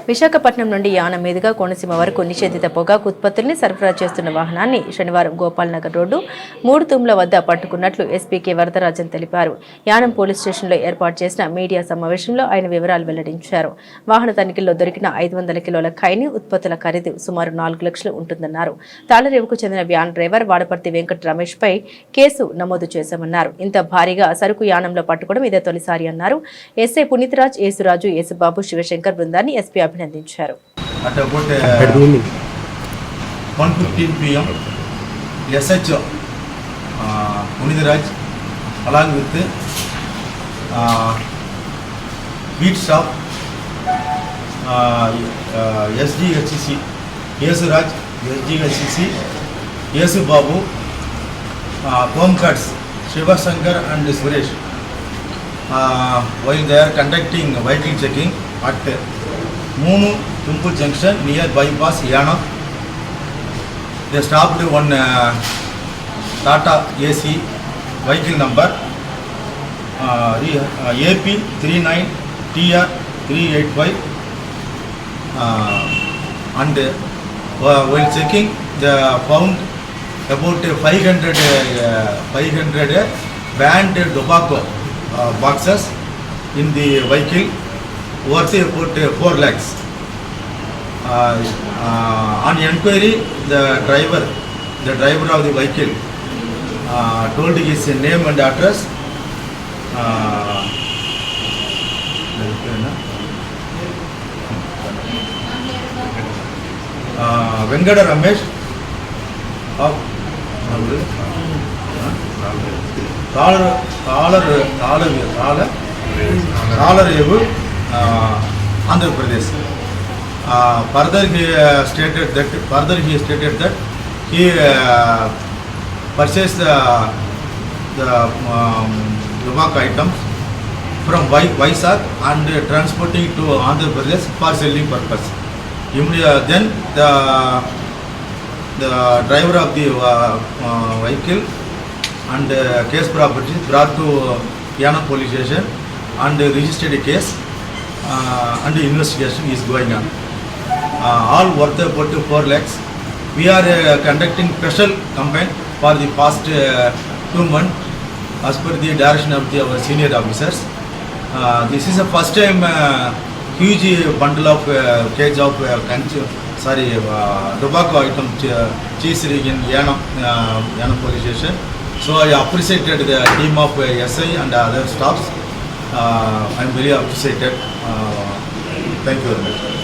విశాఖపట్నం నుండి యానం మీదుగా కోనసీమ వరకు నిషేధిత పొగాకు ఉత్పత్తుల్ని సరఫరా చేస్తున్న వాహనాన్ని శనివారం గోపాల్ నగర్ రోడ్డు 3 తుమ్ల వద్ద పట్టుకున్నట్లు ఎస్పీకే వరదరాజన్ తెలిపారు. యానం పోలీస్ స్టేషన్లో ఏర్పాటు చేసిన మీడియా సమావేశంలో ఆయన వివరాలు వెల్లడించారు. వాహన తనిఖీల్లో దొరికిన 500 కిలోల ఖైనీ ఉత్పత్తుల ఖరీదు సుమారు 4 లక్షలు ఉంటుందన్నారు. తాళరేవుకు చెందిన వ్యాన్ డ్రైవర్ వాడపర్తి వెంకట రమేష్ పై కేసు నమోదు చేశామన్నారు. ఇంత భారీగా సరుకు యానంలో పట్టుకోవడం ఇదే తొలిసారి అన్నారు. ఎస్ఐ పునీతరాజ్, యేసురాజు, యేసుబాబు, శివశంకర్ బృందాన్ని ఎస్పీ అభినందించారు. At about 1:15 p.m. SH Punitharaj along with Beat Shop SGHCC Yesuraj SGHCC Yesubabu Home Cuts Shivashankar and Suresh while they are conducting vehicle checking at Munu Tumpur Junction near bypass Yanam. They stopped one Tata AC vehicle number AP 39TR 385 and while checking they found about 500 banned tobacco boxes in the vehicle worth about 4 lakhs. On inquiry, the driver of the vehicle told his name and address. Venkata Ramesh of Talarevu, Andhra Pradesh. Further he stated that he purchased the tobacco items from Vizag and transporting to Andhra Pradesh for selling purpose. Then the driver of the vehicle and case property brought to Yanam police station and registered a case and the investigation is going on. All worth about 4 lakhs. We are conducting special campaign for the past 2 months as per the direction of our senior officers. This is the first time huge bundle of cage of tobacco item cheese in Yanam police station. So I appreciated the team of SI and other staffs. I am very appreciated. Thank you very much.